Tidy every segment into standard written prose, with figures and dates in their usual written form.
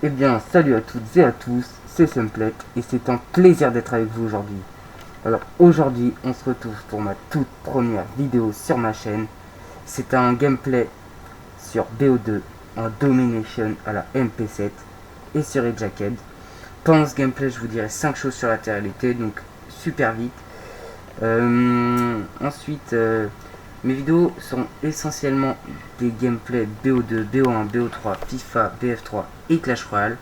Eh bien, salut à toutes et à tous, c'est Simplet et c'est un plaisir d'être avec vous aujourd'hui. Alors aujourd'hui, on se retrouve pour ma toute première vidéo sur ma chaîne. C'est un gameplay sur BO2 en Domination à la MP7 et sur Jacked. Pendant ce gameplay, je vous dirai 5 choses sur la réalité, donc super vite. Ensuite, mes vidéos sont essentiellement des gameplays BO2, BO1, BO3, FIFA, BF3 et Clash Royale.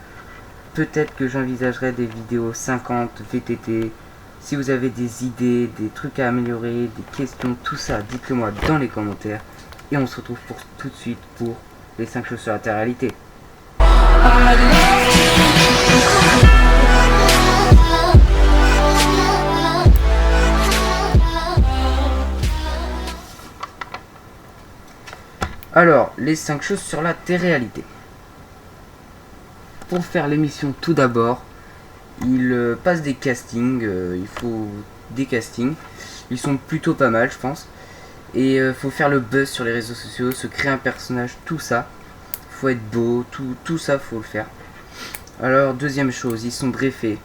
Peut-être que j'envisagerai des vidéos 50 VTT. Si vous avez des idées, des trucs à améliorer, des questions, tout ça, dites-le moi dans les commentaires. Et on se retrouve pour tout de suite pour les 5 choses sur la réalité. Alors, les 5 choses sur la réalité. Pour faire l'émission tout d'abord, il passe des castings, il faut des castings. Ils sont plutôt pas mal, je pense. Et faut faire le buzz sur les réseaux sociaux, se créer un personnage, tout ça. Faut être beau, tout ça, faut le faire. Alors, deuxième chose, ils sont briefés.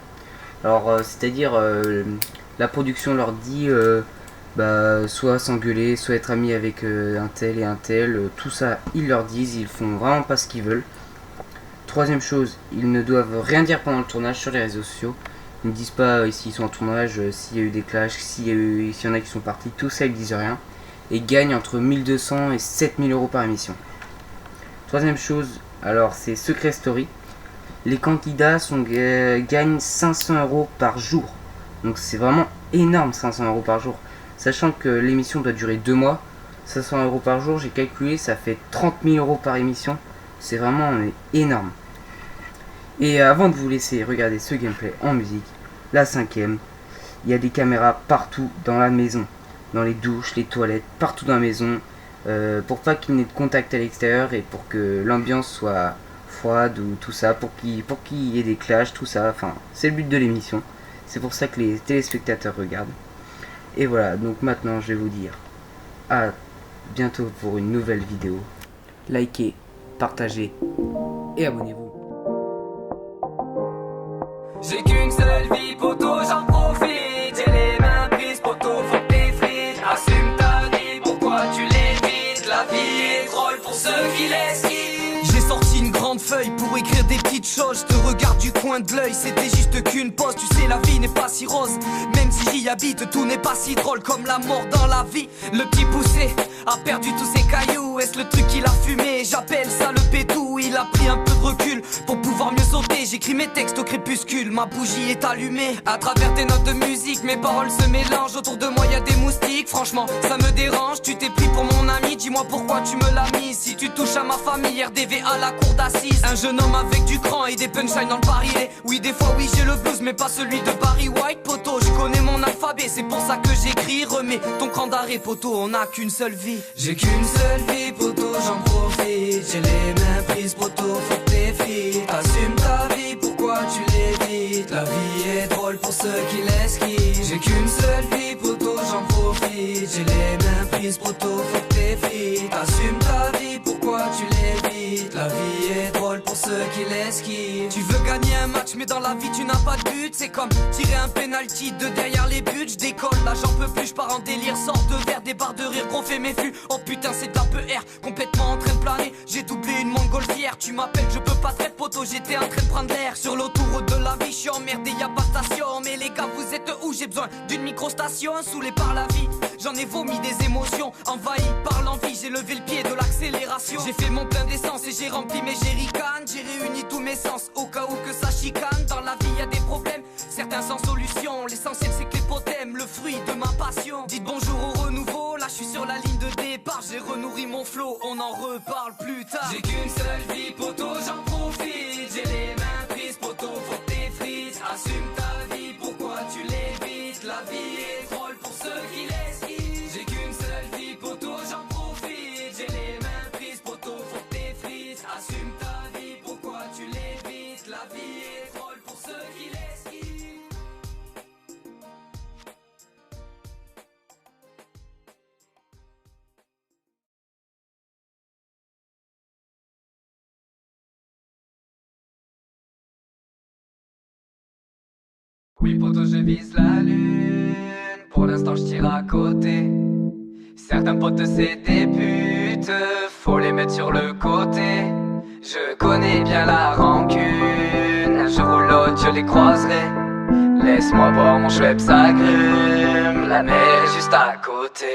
Alors, c'est-à-dire, la production leur dit soit s'engueuler, soit être ami avec un tel et un tel. Tout ça, ils leur disent, ils font vraiment pas ce qu'ils veulent. Troisième chose, ils ne doivent rien dire pendant le tournage sur les réseaux sociaux. Ils ne disent pas s'ils sont en tournage, s'il y a eu des clashs, s'il y en a qui sont partis, tout ça ils disent rien. Et gagnent entre 1200 et 7000 euros par émission. Troisième chose, alors c'est Secret Story. Les candidats gagnent 500 euros par jour. Donc c'est vraiment énorme 500 euros par jour. Sachant que l'émission doit durer 2 mois, 500 euros par jour, j'ai calculé, ça fait 30 000 euros par émission. C'est vraiment énorme. Et avant de vous laisser regarder ce gameplay en musique, la cinquième, il y a des caméras partout dans la maison. Dans les douches, les toilettes, partout dans la maison. Pour pas qu'il n'y ait de contact à l'extérieur et pour que l'ambiance soit froide ou tout ça. Pour qu'il y ait des clashs, tout ça. Enfin, c'est le but de l'émission. C'est pour ça que les téléspectateurs regardent. Et voilà, donc maintenant je vais vous dire à bientôt pour une nouvelle vidéo. Likez, partagez et abonnez-vous. J'ai qu'une seule vie, poto, j'en profite. J'ai les mains prises, poto, faut que t'es frites. Assume ta vie, pourquoi tu l'évites? La vie est drôle pour ceux qui l'esquivent. J'ai sorti une grande feuille pour écrire des petites choses. Je te regarde du coin de l'œil, c'était juste qu'une pause. Tu sais, la vie n'est pas si rose. Même si j'y habite, tout n'est pas si drôle comme la mort dans la vie. Le petit poussé a perdu tous ses cailloux. Est-ce le truc qu'il a fumé? J'appelle ça le pétou. Il a pris un peu de recul pour pouvoir mieux sauter. J'écris mes textes au crépuscule, ma bougie est allumée. À travers tes notes de musique, mes paroles se mélangent. Autour de moi y a des moustiques, franchement ça me dérange. Tu t'es pris pour mon ami, dis-moi pourquoi tu me l'as mis. Si tu touches à ma famille, RDV à la cour d'assises. Un jeune homme avec du cran et des punchlines dans le barillet. Oui des fois oui j'ai le blues mais pas celui de Barry White. Poto, je connais mon alphabet, c'est pour ça que j'écris. Remets ton cran d'arrêt poto, on n'a qu'une seule vie. J'ai qu'une seule vie, poto, j'en profite. J'ai les mains prises, poto, faut que t'es frites. Assume ta vie, pourquoi tu l'évites? La vie est drôle pour ceux qui l'esquivent. J'ai qu'une seule vie, poto, j'en profite. J'ai les mains prises, poto, faut que t'es frites. Assume ta vie, pourquoi tu l'évites? La vie est drôle pour ceux qui l'esquivent. Tu veux gagner un match mais dans la vie tu n'as pas de but. C'est comme tirer un penalty de derrière les buts. Je décolle, là j'en peux plus, je pars en délire. Sors de verre, des barres de rire qu'on fait mes flux. Oh putain c'est de la PR, complètement en train de planer. J'ai doublé une montgolfière, tu m'appelles, je peux pas te poteau. J'étais en train de prendre l'air sur l'autoroute de la vie. Je suis emmerdé, y'a pas de station. Mais les gars vous êtes où? J'ai besoin d'une microstation. Saoulé par la vie, j'en ai vomi des émotions. Envahi par l'envie, j'ai levé le pied de l'accélération. J'ai fait mon plein d'essence et j'ai rempli mes jerrycans. J'ai réuni tous mes sens au cas où que ça chicane. Dans la vie y a des problèmes, certains sans solution. L'essentiel c'est que les potes aiment le fruit de ma passion. Dites bonjour au renouveau, là je suis sur la ligne de départ. J'ai renourri mon flow, on en reparle plus tard. J'ai qu'une seule vie, poto, j'en profite. J'ai les mains prises, poto, faut que t'es frites. Assume ta vie, pourquoi tu l'évites? La vie est drôle pour ceux qui l'esquivent. J'ai qu'une seule vie, poto, j'en profite. J'ai les mains prises, poto, faut que t'es frites. Assume ta vie, pourquoi tu l'évites? La vie est drôle pour ceux qui l'esquivent. Oui poto je vise la lune, pour l'instant je tire à côté. Certains potes c'est des putes, faut les mettre sur le côté. Je connais bien la rancune, un jour ou l'autre je les croiserai. Laisse-moi boire mon Schweppes agrume, la mer est juste à côté.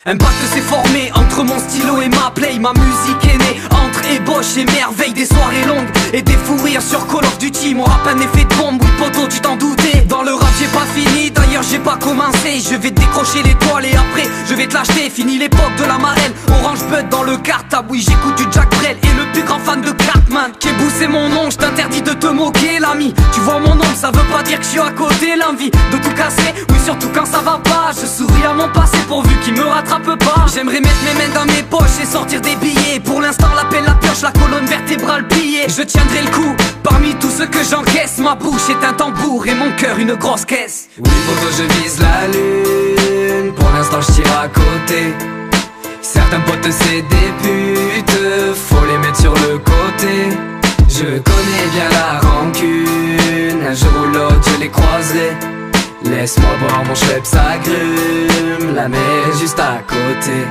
Un pacte s'est formé entre mon stylo et ma play. Ma musique est née entre ébauche et merveille. Des soirées longues et des fous rires sur Call of Duty. Mon rap un effet de bombe, oui poto tu t'en doutais. Dans le rap j'ai pas fini, d'ailleurs j'ai pas commencé. Je vais te décrocher l'étoile et après je vais te l'acheter. Fini l'époque de la marraine, Orange Bud dans le cartable. Oui j'écoute du Jack Brel et le plus grand fan de Cartman. Kebou c'est mon nom, je t'interdis de te moquer l'ami. Tu vois mon nom, ça veut pas dire que je suis à côté. L'envie de tout casser, oui surtout quand ça va pas. Je souris à mon passé pourvu qu'il me rattrape pas. J'aimerais mettre mes mains dans mes poches et sortir des billets. Pour l'instant la pelle, la pioche, la colonne vertébrale pliée. Je tiendrai le coup, parmi tout ce que j'encaisse. Ma bouche est un tambour et mon cœur une grosse caisse. Oui poto je vise la lune, pour l'instant je tire à côté. Certains potes c'est des putes, faut les mettre sur le côté. Je connais bien la rancune, un jour ou l'autre je les croiserai. Laisse-moi boire mon Schweppes agrume, la mer est juste à côté.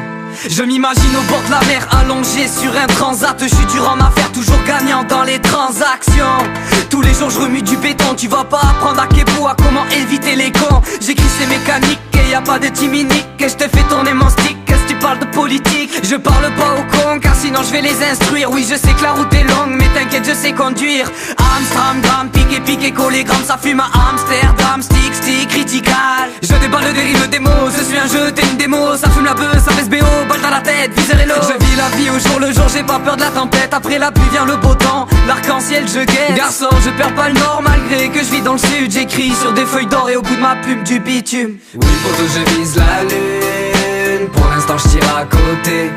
Je m'imagine au bord de la mer, allongé sur un transat. Je suis dur en affaires, toujours gagnant dans les transactions. Tous les jours je remue du béton, tu vas pas apprendre à Kebou à comment éviter les cons. J'écris ces mécaniques et y a pas de timinique. Et je te fais tourner mon stick, qu'est-ce que tu parles de politique? Je parle pas aux cons car sinon je vais les instruire. Oui je sais que la route est longue mais t'inquiète je sais conduire. Amsterdam, piqué, collégramme, ça fume à Amsterdam. Stick, critical. Je déballe des rimes, des mots, je suis un jeu, t'es une démo. Ça fume la beuh, ça fait BO, balle dans la tête, viseur et l'eau. Je vis la vie au jour le jour, j'ai pas peur de la tempête. Après la pluie vient le beau temps, l'arc-en-ciel je guette. Garçon, je perds pas le nord malgré que je vis dans le sud. J'écris sur des feuilles d'or et au bout de ma plume du bitume. Oui poto je vise la lune, pour l'instant je tire à côté.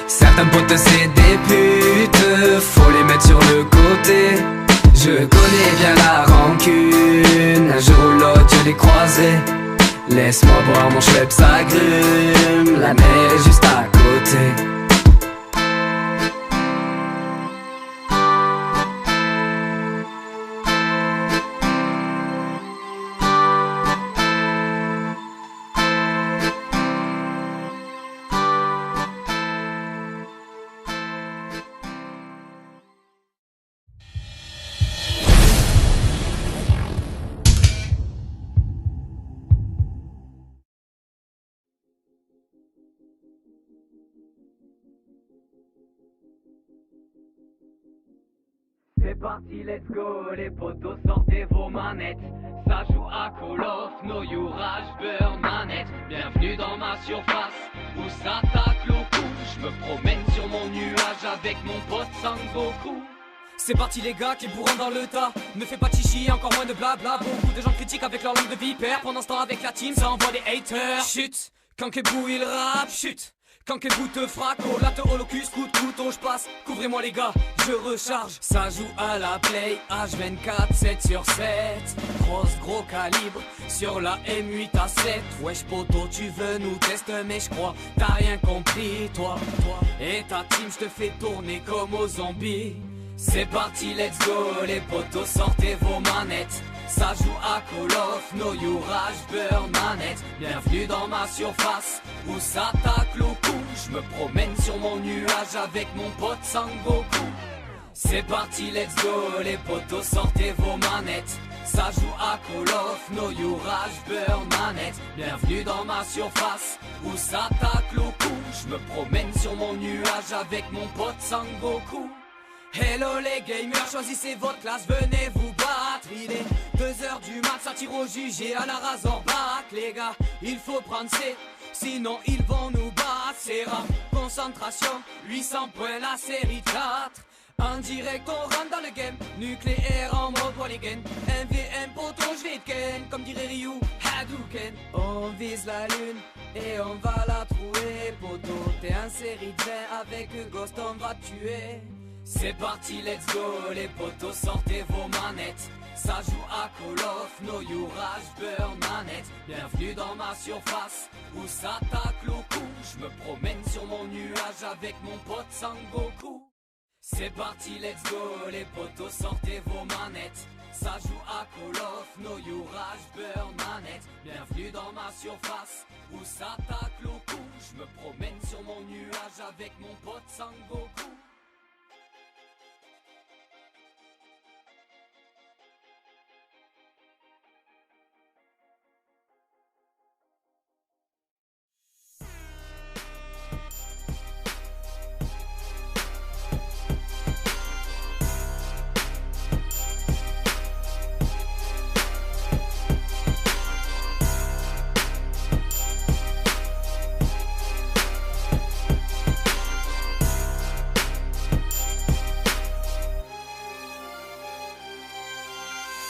Certains potes c'est des putes, faut les mettre sur le côté. Je connais bien la rancune, un jour ou l'autre je les croiserai. Laisse-moi boire mon Schweppes agrume, la mer est juste à côté. C'est parti, let's go, les potos sortez vos manettes. Ça joue à Call of, no you rage burn manette. Bienvenue dans ma surface, où ça tacle au cou. Je me promène sur mon nuage avec mon pote Sangoku. C'est parti les gars, qui bourrant dans le tas. Ne fais pas de chichi, encore moins de blabla. Beaucoup de gens critiquent avec leur langue de vipère. Pendant ce temps avec la team, ça envoie des haters. Chut, quand Kebou il rappe, chut. Quand Kebou te frappe, oh là te holocus, coup de couteau, je passe. Couvrez-moi les gars, je recharge. Ça joue à la play, H24, 7 sur 7. Gros calibre, sur la M8 à 7. Wesh poto, tu veux nous tester, mais je crois t'as rien compris, toi. Et ta team, je te fais tourner comme aux zombies. C'est parti, let's go, les potos, sortez vos manettes. Ça joue à Call of, no you rage burn manette. Bienvenue dans ma surface, où ça tacle au cou. Je me promène sur mon nuage avec mon pote Sangoku. C'est parti, let's go, les potos, sortez vos manettes. Ça joue à Call of, no you rage burn manette. Bienvenue dans ma surface, où ça tacle au cou. Je me promène sur mon nuage avec mon pote Sangoku. Hello les gamers, choisissez votre classe, venez vous battre. Il est 2h du mat, ça tire au jugé à la Razorback. Les gars, il faut prendre C, sinon ils vont nous battre. C'est rare, concentration, 800 points la série 4. En direct on rentre dans le game, nucléaire en mode polygone. MVM poto, j'vais te ken, comme dirait Ryu, Hadouken. On vise la lune et on va la trouver. Poto, t'es un série de 20, avec Ghost on va te tuer. C'est parti, let's go, les potos, sortez vos manettes. Ça joue à Call of, no you rage burn manette. Bienvenue dans ma surface, où ça tacle au cou. Je me promène sur mon nuage avec mon pote Sangoku. C'est parti, let's go, les potos, sortez vos manettes. Ça joue à Call of, no you rage, burn manette. Bienvenue dans ma surface, où ça tacle au cou. Je me promène sur mon nuage avec mon pote Sangoku.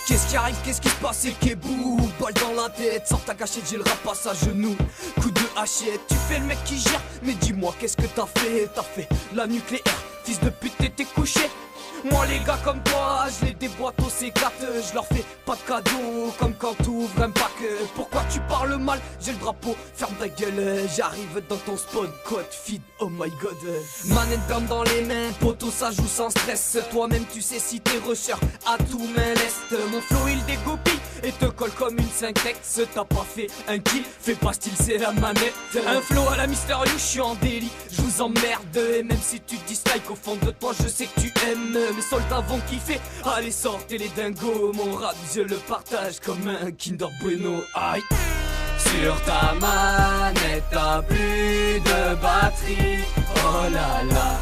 Qu'est-ce qui arrive, qu'est-ce qui se passe, c'est Kebou. Balle dans la tête, sors ta gâchette, j'ai le rapace à genoux. Coup de hachette, tu fais le mec qui gère. Mais dis-moi, qu'est-ce que t'as fait? T'as fait la nucléaire, fils de pute, t'étais couché. Moi les gars comme toi, je les déboîte au C4. Je leur fais pas de cadeaux, comme quand t'ouvres un pack. Pourquoi tu parles mal? J'ai le drapeau, ferme ta gueule. J'arrive dans ton spawn, code feed, oh my god. Manette d'homme dans les mains, poteau ça joue sans stress. Toi-même tu sais si t'es rusher à tout main l'est. Mon flow il dégoupille et te colle comme une syntaxe. T'as pas fait un kill, fais pas style c'est la manette. Un flow à la Mister You, je suis en délit, je vous emmerde. Et même si tu dislikes au fond de toi, je sais que tu aimes. Mes soldats vont kiffer, allez sortez les dingos. Mon rap je le partage comme un Kinder Bueno. Aïe. Sur ta manette t'as plus de batterie. Oh là là,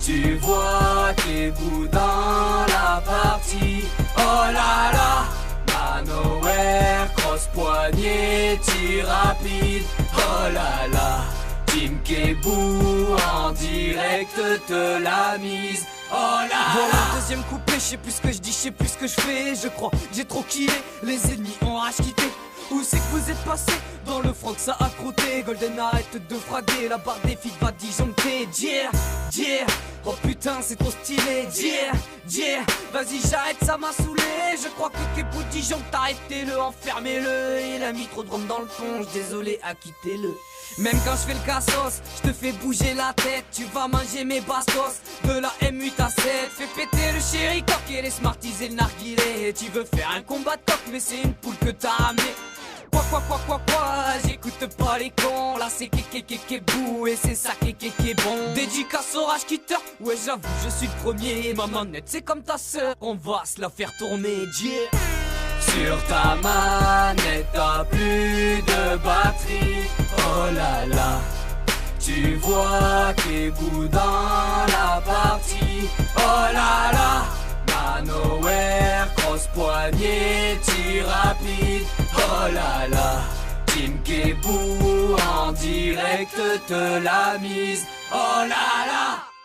tu vois tes bouts dans la partie. Oh là là, Manowar, cross poignet, tir rapide. Oh là là, Team Kebou en direct te l'a mise. Oh là voilà le deuxième couplet, je sais plus ce que je dis, je sais plus ce que je fais. Je crois que j'ai trop killé, les ennemis ont rage quitté. Où c'est que vous êtes passé? Dans le franc que ça a crotté. Golden arrête de fraguer, la barre des filles va disjoncter. Yeah, yeah, oh putain c'est trop stylé. Yeah, yeah, vas-y j'arrête ça m'a saoulé. Je crois que Kebou disjoncte, arrêtez-le, enfermez-le. Il a mis trop de rhum dans le ponge, désolé à quitter-le. Même quand je fais le cassos, je te fais bouger la tête. Tu vas manger mes bastos, de la M8 à 7. Fais péter le chéri coq et les smarties et le narguilé. Tu veux faire un combat de coq mais c'est une poule que t'as ramené. Quoi, j'écoute pas les cons. Là c'est Kebou et c'est ça qui est bon. Dédicace au rage quitter, ouais j'avoue je suis le premier. Ma manette c'est comme ta sœur, on va se la faire tourner. Yeah. Sur ta manette t'as plus de batterie. Oh là là, tu vois Kebou dans la partie. Oh là là, Manowar, cross poignet, tir rapide. Oh là là, Team Kebou en direct te l'a mise. Oh là là.